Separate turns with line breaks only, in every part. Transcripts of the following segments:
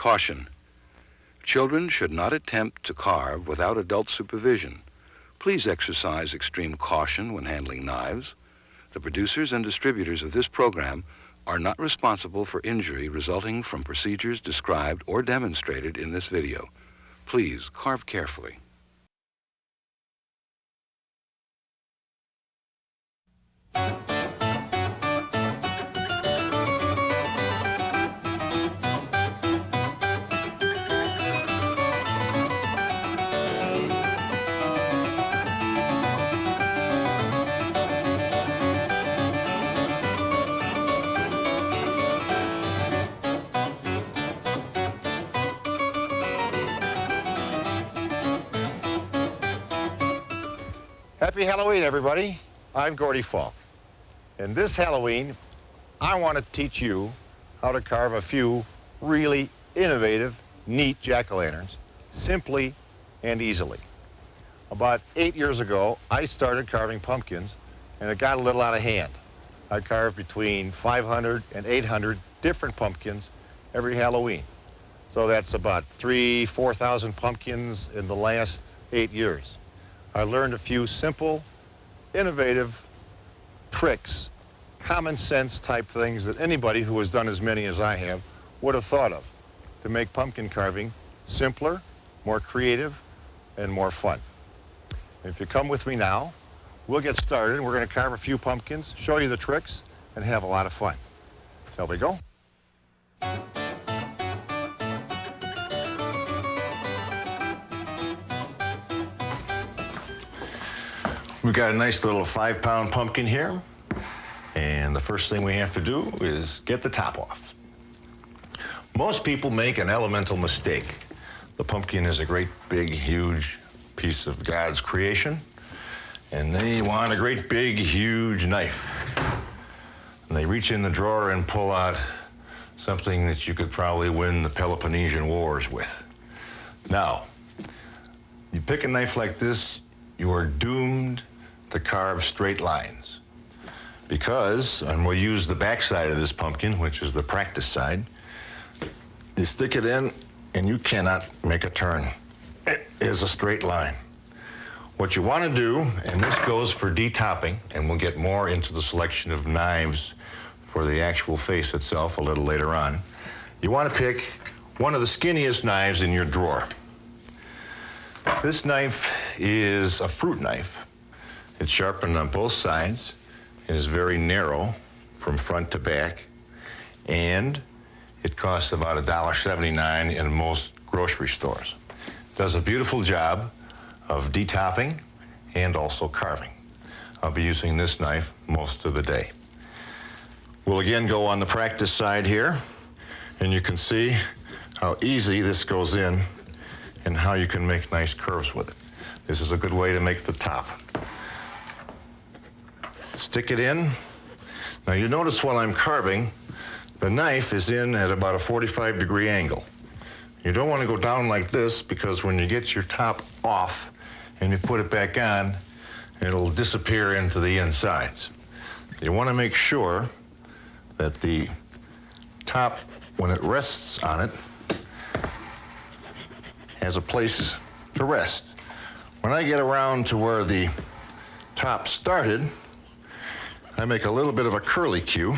Caution. Children should not attempt to carve without adult supervision. Please exercise extreme caution when handling knives. The producers and distributors of this program are not responsible for injury resulting from procedures described or demonstrated in this video. Please carve carefully.
Happy Halloween, everybody. I'm Gordy Falk. And this Halloween, I want to teach you how to carve a few really innovative, neat jack-o'-lanterns, simply and easily. About 8 years ago, I started carving pumpkins, and it got a little out of hand. I carved between 500 and 800 different pumpkins every Halloween. So that's about 4,000 pumpkins in the last 8 years. I learned a few simple, innovative tricks, common sense type things that anybody who has done as many as I have would have thought of to make pumpkin carving simpler, more creative, and more fun. If you come with me now, we'll get started. We're going to carve a few pumpkins, show you the tricks, and have a lot of fun. Shall we go? We've got a nice little 5-pound pumpkin here, and the first thing we have to do is get the top off. Most people make an elemental mistake. The pumpkin is a great, big, huge piece of God's creation, and they want a great, big, huge knife. And they reach in the drawer and pull out something that you could probably win the Peloponnesian Wars with. Now, you pick a knife like this, you are doomed to carve straight lines. Because, and we'll use the back side of this pumpkin, which is the practice side, you stick it in and you cannot make a turn. It is a straight line. What you want to do, and this goes for detopping, and we'll get more into the selection of knives for the actual face itself a little later on, you want to pick one of the skinniest knives in your drawer. This knife is a fruit knife. It's sharpened on both sides. It is very narrow from front to back, and it costs about $1.79 in most grocery stores. It does a beautiful job of detopping and also carving. I'll be using this knife most of the day. We'll again go on the practice side here, and you can see how easy this goes in and how you can make nice curves with it. This is a good way to make the top. Stick it in. Now you notice while I'm carving, the knife is in at about a 45-degree angle. You don't want to go down like this because when you get your top off and you put it back on, it'll disappear into the insides. You want to make sure that the top, when it rests on it, has a place to rest. When I get around to where the top started, I make a little bit of a curlicue.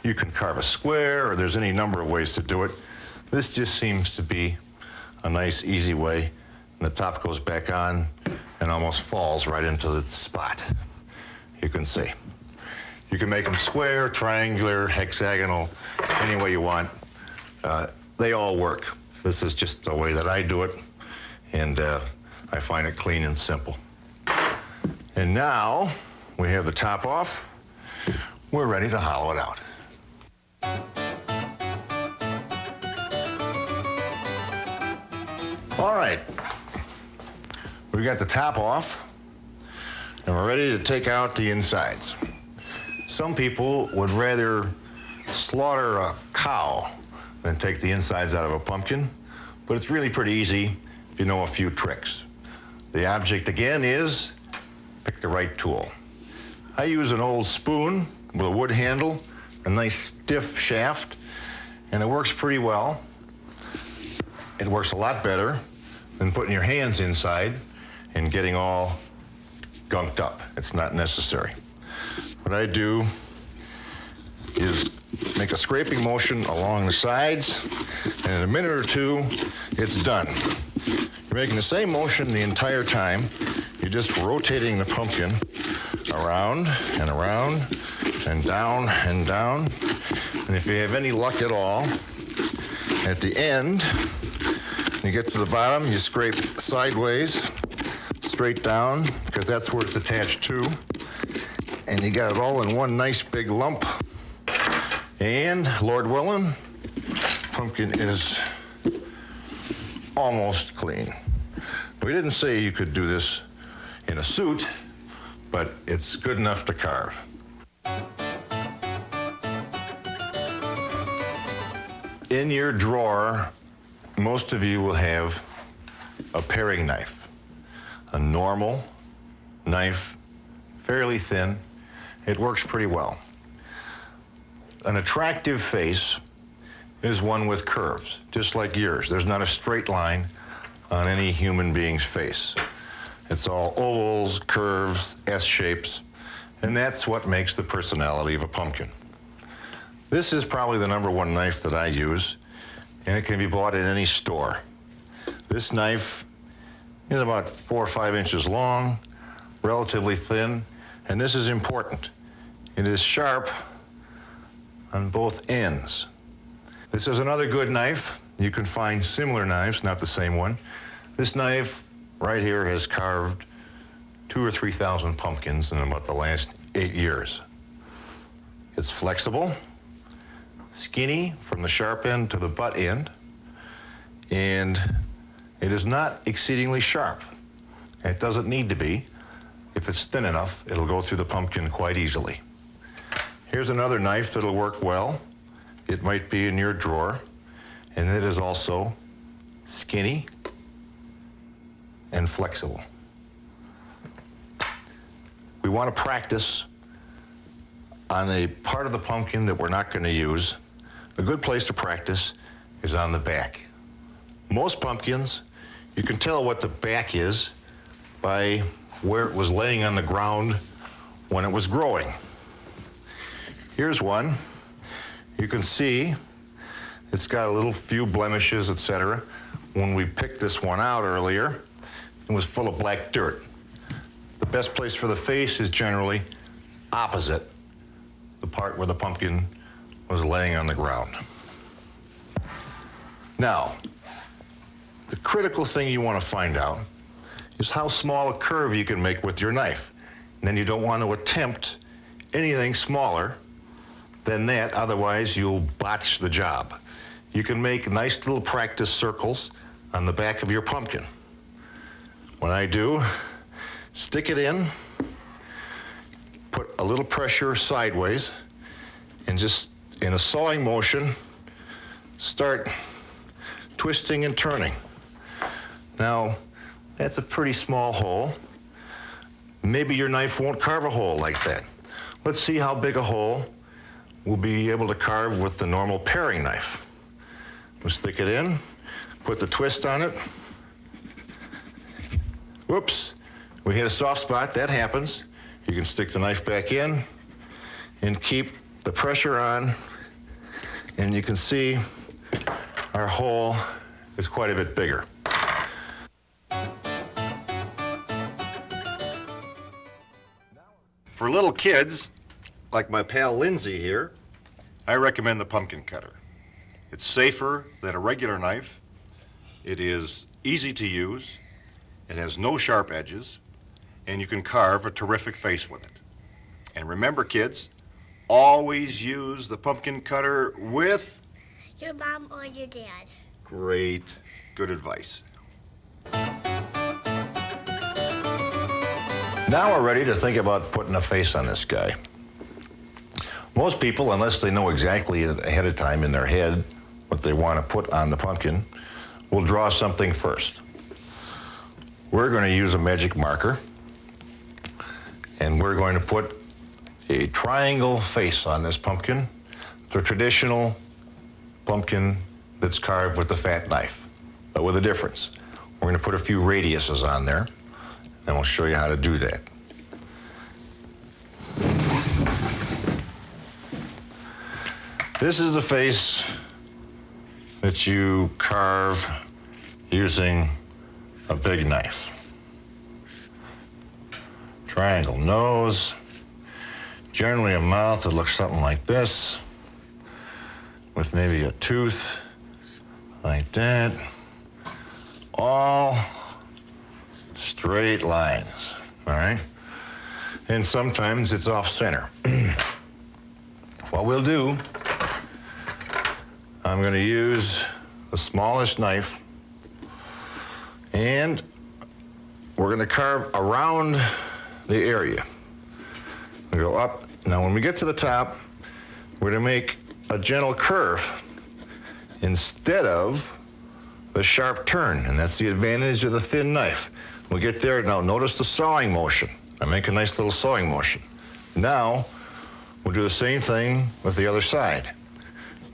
You can carve a square, or there's any number of ways to do it. This just seems to be a nice, easy way. And the top goes back on and almost falls right into the spot. You can see. You can make them square, triangular, hexagonal, any way you want. They all work. This is just the way that I do it, and I find it clean and simple. And now we have the top off. We're ready to hollow it out. All right, we got the top off, and we're ready to take out the insides. Some people would rather slaughter a cow than take the insides out of a pumpkin, but it's really pretty easy if you know a few tricks. The object, again, is pick the right tool. I use an old spoon with a wood handle, a nice stiff shaft, and it works pretty well. it works a lot better than putting your hands inside and getting all gunked up. It's not necessary. What I do is make a scraping motion along the sides, and in a minute or two, it's done. You're making the same motion the entire time. You're just rotating the pumpkin around and around and down and down. And if you have any luck at all, at the end, you get to the bottom, you scrape sideways, straight down, because that's where it's attached to. And you got it all in one nice big lump. And, Lord willing, pumpkin is almost clean. We didn't say you could do this in a suit, but it's good enough to carve. In your drawer, most of you will have a paring knife, a normal knife, fairly thin. It works pretty well. An attractive face is one with curves, just like yours. There's not a straight line on any human being's face. It's all ovals, curves, S-shapes, and that's what makes the personality of a pumpkin. This is probably the #1 knife that I use, and it can be bought in any store. This knife is about 4 or 5 inches long, relatively thin, and this is important. It is sharp on both ends. This is another good knife. You can find similar knives, not the same one. This knife right here has carved 2,000 or 3,000 pumpkins in about the last 8 years. It's flexible, skinny from the sharp end to the butt end, and it is not exceedingly sharp. It doesn't need to be. If it's thin enough, it'll go through the pumpkin quite easily. Here's another knife that'll work well. It might be in your drawer, and it is also skinny and flexible. We want to practice on a part of the pumpkin that we're not going to use. A good place to practice is on the back. Most pumpkins, you can tell what the back is by where it was laying on the ground when it was growing. Here's one. You can see it's got a little few blemishes, etc. When we picked this one out earlier, it was full of black dirt. The best place for the face is generally opposite the part where the pumpkin was laying on the ground. Now, the critical thing you want to find out is how small a curve you can make with your knife. And then you don't want to attempt anything smaller than that, otherwise you'll botch the job. You can make nice little practice circles on the back of your pumpkin. What I do, stick it in, put a little pressure sideways, and just in a sawing motion, start twisting and turning. Now, that's a pretty small hole. Maybe your knife won't carve a hole like that. Let's see how big a hole we'll be able to carve with the normal paring knife. We'll stick it in, put the twist on it. Whoops, we hit a soft spot, that happens. You can stick the knife back in and keep the pressure on, and you can see our hole is quite a bit bigger. For little kids, like my pal Lindsay here, I recommend the pumpkin cutter. It's safer than a regular knife. It is easy to use. It has no sharp edges, and you can carve a terrific face with it. And remember, kids, always use the pumpkin cutter with
your mom or your dad.
Great. Good advice. Now we're ready to think about putting a face on this guy. Most people, unless they know exactly ahead of time in their head what they want to put on the pumpkin, will draw something first. We're going to use a magic marker, and we're going to put a triangle face on this pumpkin, the traditional pumpkin that's carved with the fat knife. but with a difference. We're going to put a few radiuses on there, and we'll show you how to do that. This is the face that you carve using a big knife. Triangle nose, generally a mouth that looks something like this, with maybe a tooth like that. All straight lines, all right? And sometimes it's off center. What we'll do, I'm gonna use the smallest knife, and we're gonna carve around the area. We go up. Now when we get to the top, we're gonna make a gentle curve instead of the sharp turn, and that's the advantage of the thin knife. We get there, now notice the sawing motion. I make a nice little sawing motion. Now, we'll do the same thing with the other side.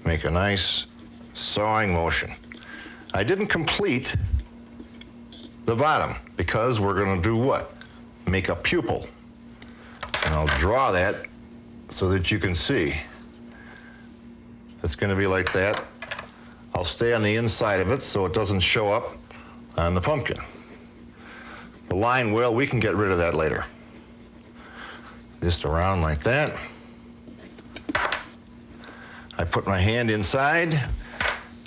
Make a nice sawing motion. I didn't complete the bottom because we're gonna do what? Make a pupil. And I'll draw that so that you can see. It's gonna be like that. I'll stay on the inside of it so it doesn't show up on the pumpkin. The line, well, we can get rid of that later. Just around like that. I put my hand inside,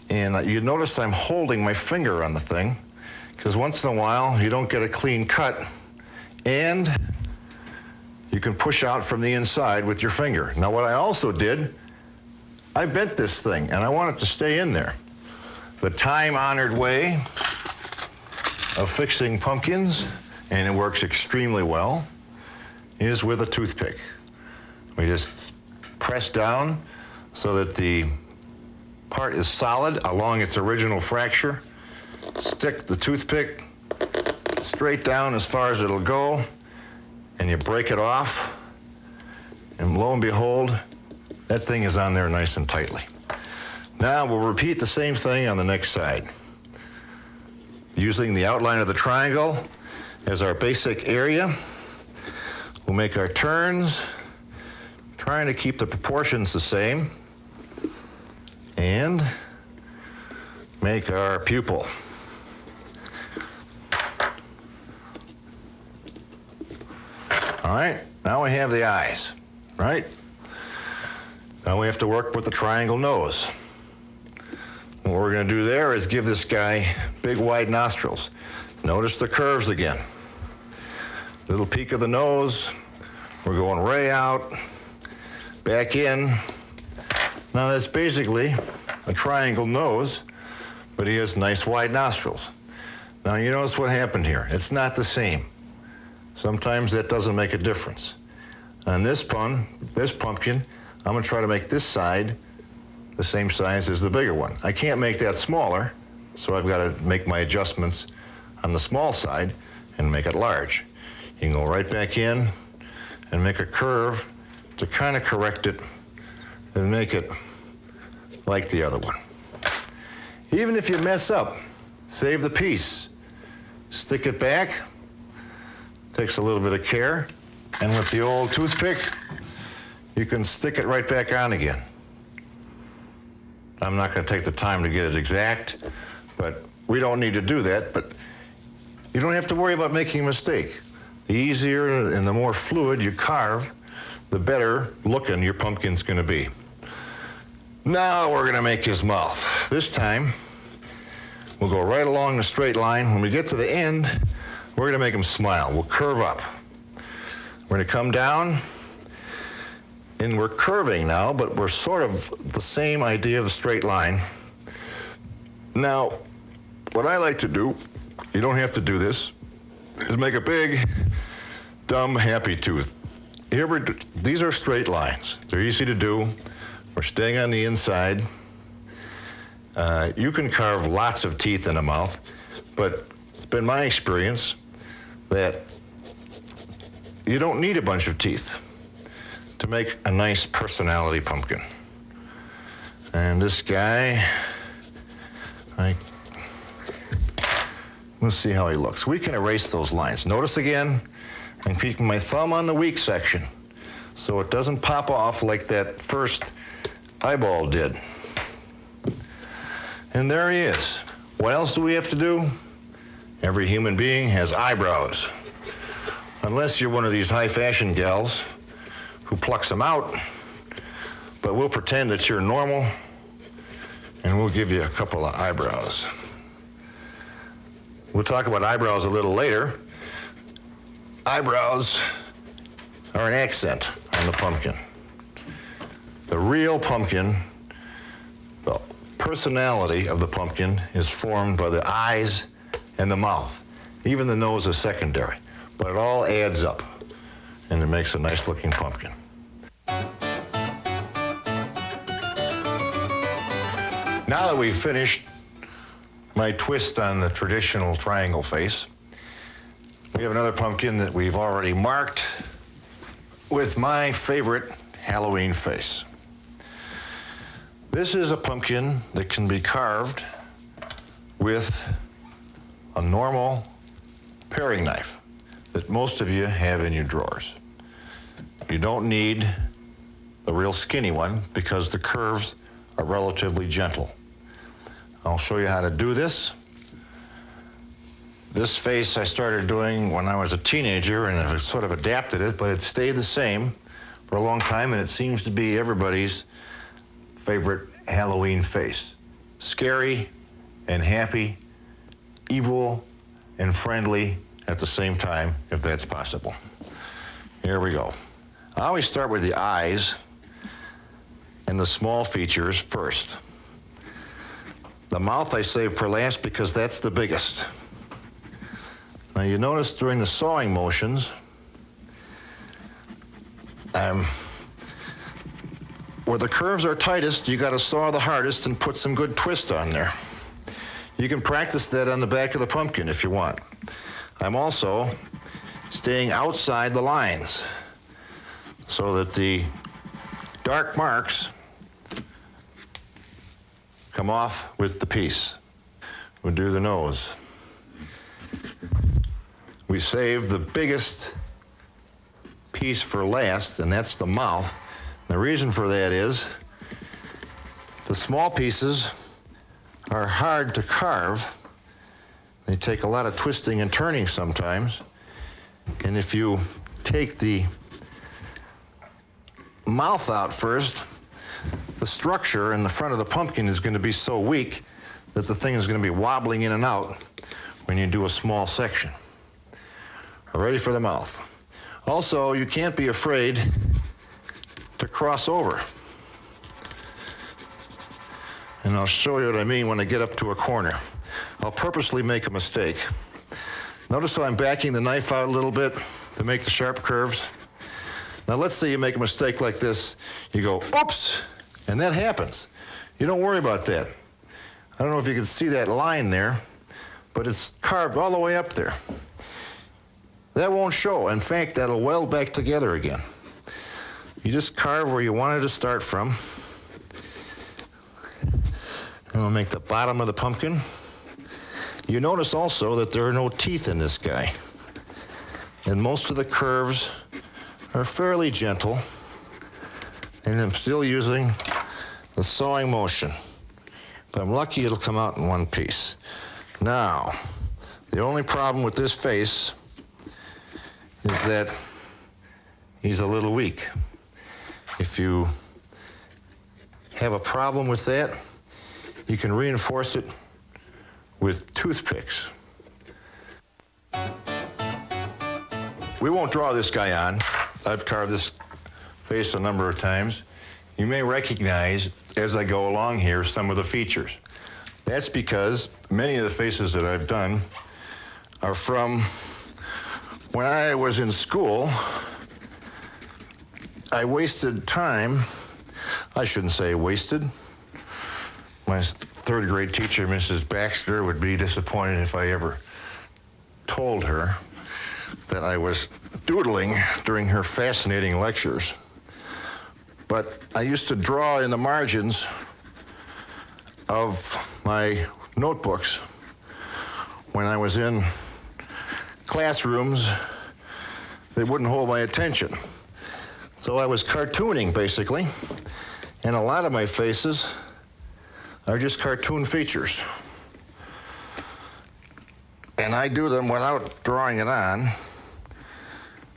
and you notice I'm holding my finger on the thing, because once in a while you don't get a clean cut, and you can push out from the inside with your finger. Now what I also did, I bent this thing, and I want it to stay in there. The time-honored way of fixing pumpkins, and it works extremely well, is with a toothpick. We just press down so that the part is solid along its original fracture. Stick the toothpick straight down as far as it'll go, and you break it off, and lo and behold, that thing is on there nice and tightly. Now we'll repeat the same thing on the next side. Using the outline of the triangle as our basic area, we'll make our turns, trying to keep the proportions the same, and make our pupil. All right, now we have the eyes, right? Now we have to work with the triangle nose. What we're gonna do there is give this guy big wide nostrils. Notice the curves again. Little peak of the nose, we're going way out, back in. Now that's basically a triangle nose, but he has nice wide nostrils. Now you notice what happened here. It's not the same. Sometimes that doesn't make a difference. On this pumpkin, I'm gonna try to make this side the same size as the bigger one. I can't make that smaller, so I've got to make my adjustments on the small side and make it large. You can go right back in and make a curve to kind of correct it and make it like the other one. Even if you mess up, save the piece. Stick it back. Takes a little bit of care. And with the old toothpick, you can stick it right back on again. I'm not going to take the time to get it exact, but we don't need to do that. But you don't have to worry about making a mistake. The easier and the more fluid you carve, the better looking your pumpkin's going to be. Now we're going to make his mouth. This time, we'll go right along the straight line. When we get to the end, we're going to make him smile. We'll curve up. We're going to come down, and we're curving now, but we're sort of the same idea of the straight line. Now, what I like to do, you don't have to do this, is make a big, dumb, happy tooth. These are straight lines. They're easy to do. We're staying on the inside. You can carve lots of teeth in a mouth, but it's been my experience that you don't need a bunch of teeth to make a nice personality pumpkin. And this guy, I Let's see how he looks. We can erase those lines. Notice again, I'm keeping my thumb on the weak section so it doesn't pop off like that first eyeball did. And there he is. What else do we have to do? Every human being has eyebrows. Unless you're one of these high fashion gals who plucks them out. But we'll pretend that you're normal and we'll give you a couple of eyebrows. We'll talk about eyebrows a little later. Eyebrows are an accent on the pumpkin. The real pumpkin, the personality of the pumpkin is formed by the eyes and the mouth. Even the nose is secondary, but it all adds up and it makes a nice looking pumpkin. Now that we've finished my twist on the traditional triangle face, we have another pumpkin that we've already marked with my favorite Halloween face. This is a pumpkin that can be carved with a normal paring knife that most of you have in your drawers. You don't need the real skinny one because the curves are relatively gentle. I'll show you how to do this. This face I started doing when I was a teenager and I've sort of adapted it, but it stayed the same for a long time and it seems to be everybody's favorite Halloween face. Scary and happy, evil and friendly at the same time, if that's possible. Here we go. I always start with the eyes and the small features first. The mouth I save for last because that's the biggest. Now you notice during the sawing motions, where the curves are tightest, you got to saw the hardest and put some good twist on there. You can practice that on the back of the pumpkin if you want. I'm also staying outside the lines so that the dark marks come off with the piece. We'll do the nose. We save the biggest piece for last, and that's the mouth. The reason for that is the small pieces are hard to carve. They take a lot of twisting and turning sometimes. And if you take the mouth out first, the structure in the front of the pumpkin is going to be so weak that the thing is going to be wobbling in and out when you do a small section. Ready for the mouth. Also, you can't be afraid to cross over. And I'll show you what I mean when I get up to a corner. I'll purposely make a mistake. Notice how I'm backing the knife out a little bit to make the sharp curves. Now let's say you make a mistake like this. You go, oops, and that happens. You don't worry about that. I don't know if you can see that line there, but it's carved all the way up there. That won't show. In fact, that'll weld back together again. You just carve where you wanted to start from. And we'll make the bottom of the pumpkin. You notice also that there are no teeth in this guy. And most of the curves are fairly gentle. And I'm still using the sawing motion. If I'm lucky, it'll come out in one piece. Now, the only problem with this face is that he's a little weak. If you have a problem with that, you can reinforce it with toothpicks. We won't draw this guy on. I've carved this face a number of times. You may recognize, as I go along here, some of the features. That's because many of the faces that I've done are from when I was in school. I wasted time. I shouldn't say wasted. My third grade teacher, Mrs. Baxter, would be disappointed if I ever told her that I was doodling during her fascinating lectures. But I used to draw in the margins of my notebooks when I was in classrooms that wouldn't hold my attention. So I was cartooning, basically, and a lot of my faces are just cartoon features. And I do them without drawing it on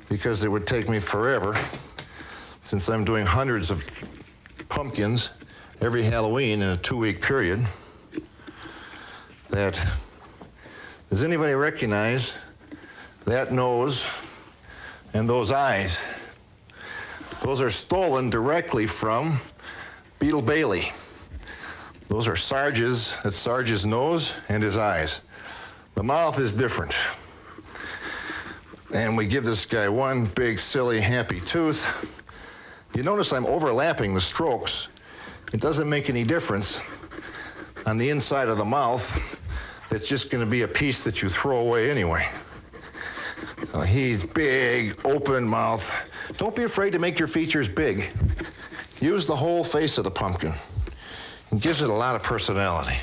because it would take me forever, since I'm doing hundreds of pumpkins every Halloween in a 2-week period. Does anybody recognize that nose and those eyes? Those are stolen directly from Beetle Bailey. Those are Sarge's, that's Sarge's nose and his eyes. The mouth is different. And we give this guy one big, silly, happy tooth. You notice I'm overlapping the strokes. It doesn't make any difference on the inside of the mouth. It's just going to be a piece that you throw away anyway. So he's big, open mouth. Don't be afraid to make your features big. Use the whole face of the pumpkin. It gives it a lot of personality.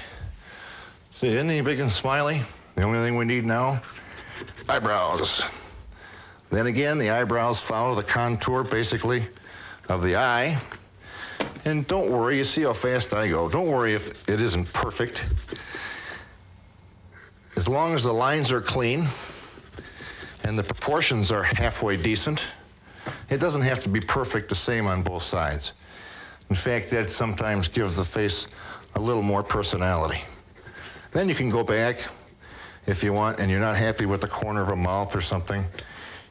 See, isn't he big and smiley? The only thing we need now, eyebrows. Then again, the eyebrows follow the contour, basically, of the eye. And don't worry, you see how fast I go. Don't worry if it isn't perfect. As long as the lines are clean and the proportions are halfway decent, it doesn't have to be perfect the same on both sides. In fact, that sometimes gives the face a little more personality. Then you can go back if you want and you're not happy with the corner of a mouth or something.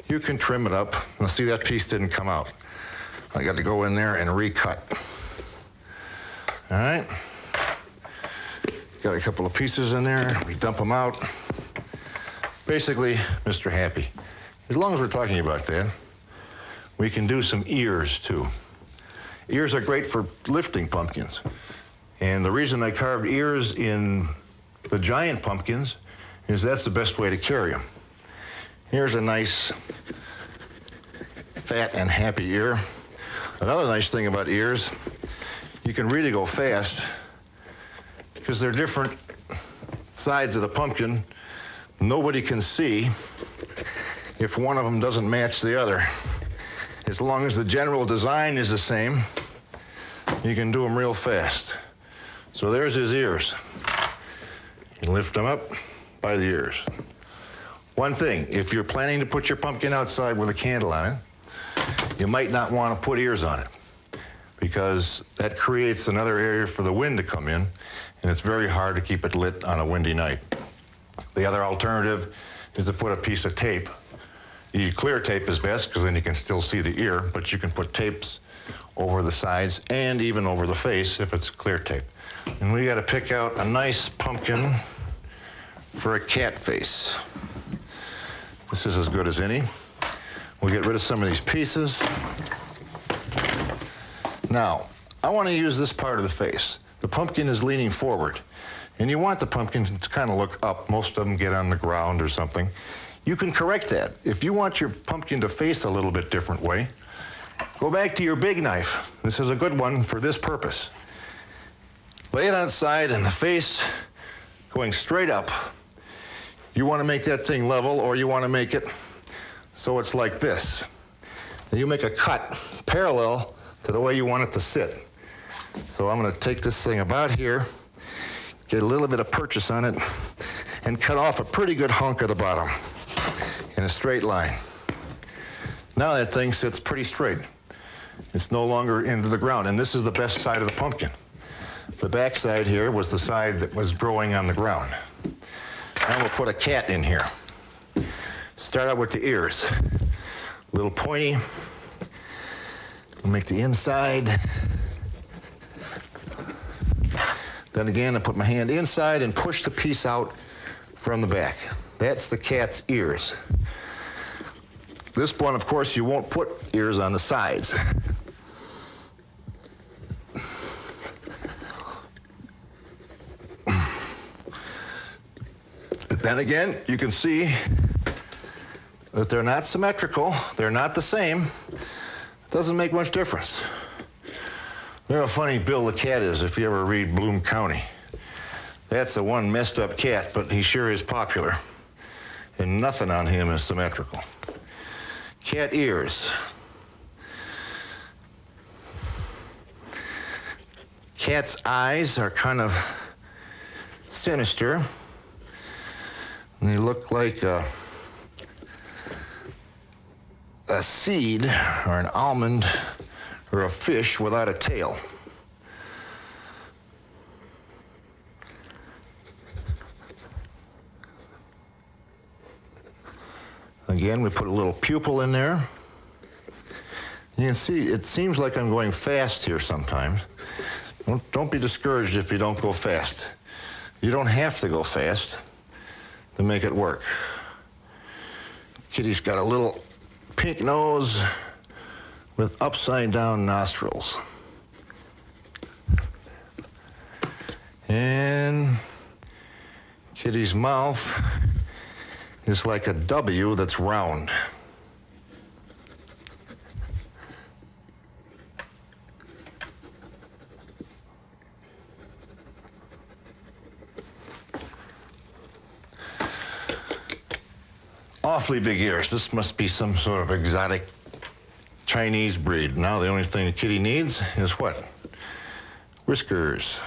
You can trim it up. Now see, that piece didn't come out. I got to go in there and recut. All right. Got a couple of pieces in there. We dump them out. Basically, Mr. Happy. As long as we're talking about that, we can do some ears too. Ears are great for lifting pumpkins. And the reason I carved ears in the giant pumpkins is that's the best way to carry them. Here's a nice fat and happy ear. Another nice thing about ears, you can really go fast because they're different sides of the pumpkin. Nobody can see if one of them doesn't match the other. As long as the general design is the same, you can do them real fast. So there's his ears. You lift them up by the ears. One thing, if you're planning to put your pumpkin outside with a candle on it, you might not want to put ears on it because that creates another area for the wind to come in, and it's very hard to keep it lit on a windy night. The other alternative is to put a piece of tape. Clear tape is best because then you can still see the ear, but you can put tapes over the sides and even over the face if it's clear tape. And we got to pick out a nice pumpkin for a cat face. This is as good as any. We'll get rid of some of these pieces. Now, I want to use this part of the face. The pumpkin is leaning forward, and you want the pumpkin to kind of look up. Most of them get on the ground or something. You can correct that. If you want your pumpkin to face a little bit different way, go back to your big knife. This is a good one for this purpose. Lay it on its side and the face going straight up. You want to make that thing level, or you want to make it so it's like this. Then you make a cut parallel to the way you want it to sit. So I'm going to take this thing about here, get a little bit of purchase on it, and cut off a pretty good hunk of the bottom in a straight line. Now that thing sits pretty straight. It's no longer into the ground, and this is the best side of the pumpkin. The back side here was the side that was growing on the ground. Now we'll put a cat in here. Start out with the ears. A little pointy. We'll make the inside. Then again, I put my hand inside and push the piece out from the back. That's the cat's ears. This one, of course, you won't put ears on the sides. Then again, you can see that they're not symmetrical. They're not the same. It doesn't make much difference. You know how funny Bill the Cat is if you ever read Bloom County. That's the one messed up cat, but he sure is popular. And nothing on him is symmetrical. Cat ears. Cat's eyes are kind of sinister. And they look like a seed or an almond or a fish without a tail. Again, we put a little pupil in there. You can see it seems like I'm going fast here sometimes. Don't be discouraged if you don't go fast. You don't have to go fast to make it work. Kitty's got a little pink nose with upside down nostrils. And Kitty's mouth is like a W that's round. Awfully big ears. This must be some sort of exotic Chinese breed. Now the only thing the kitty needs is what? Whiskers.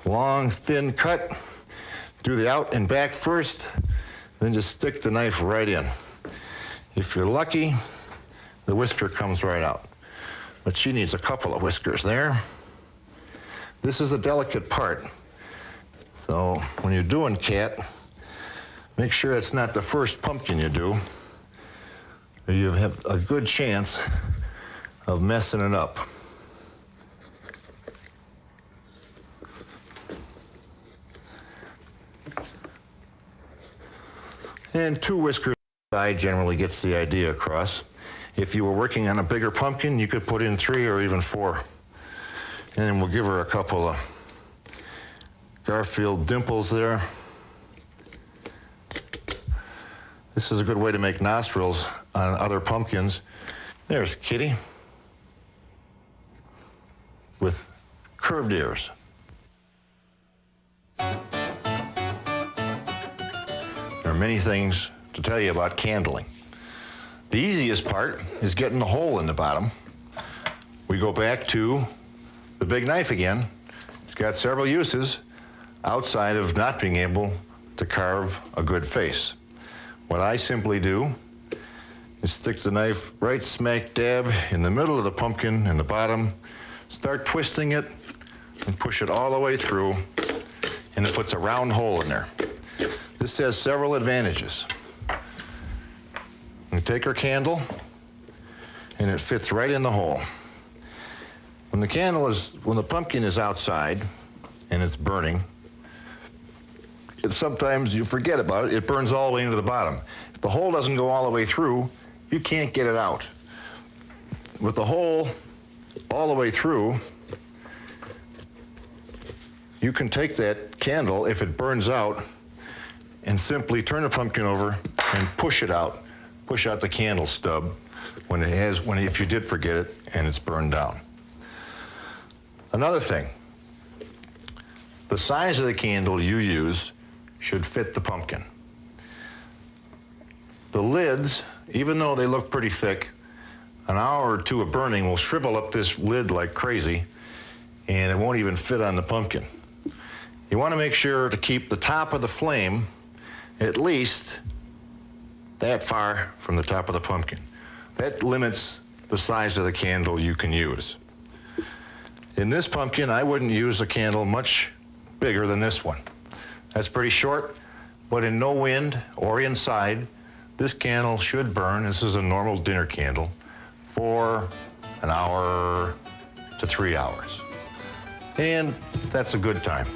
Long, thin cut. Do the out and back first, then just stick the knife right in. If you're lucky, the whisker comes right out. But she needs a couple of whiskers there. This is a delicate part. So when you're doing cat, make sure it's not the first pumpkin you do, or you have a good chance of messing it up. And 2 whiskers side generally gets the idea across. If you were working on a bigger pumpkin, you could put in 3 or even 4. And then we'll give her a couple of Garfield dimples there. This is a good way to make nostrils on other pumpkins. There's Kitty with curved ears. There are many things to tell you about candling. The easiest part is getting the hole in the bottom. We go back to the big knife again. It's got several uses outside of not being able to carve a good face. What I simply do is stick the knife right smack dab in the middle of the pumpkin in the bottom, start twisting it, and push it all the way through, and it puts a round hole in there. This has several advantages. We take our candle, and it fits right in the hole. When the pumpkin is outside and it's burning, sometimes you forget about it. It burns all the way into the bottom. If the hole doesn't go all the way through, you can't get it out. With the hole all the way through, you can take that candle, if it burns out, and simply turn the pumpkin over and push it out. Push out the candle stub if you did forget it and it's burned down. Another thing, the size of the candle you use should fit the pumpkin. The lids, even though they look pretty thick, an hour or 2 of burning will shrivel up this lid like crazy, and it won't even fit on the pumpkin. You want to make sure to keep the top of the flame at least that far from the top of the pumpkin. That limits the size of the candle you can use. In this pumpkin, I wouldn't use a candle much bigger than this one. That's pretty short, but in no wind or inside, this candle should burn. This is a normal dinner candle for an hour to 3 hours. And that's a good time.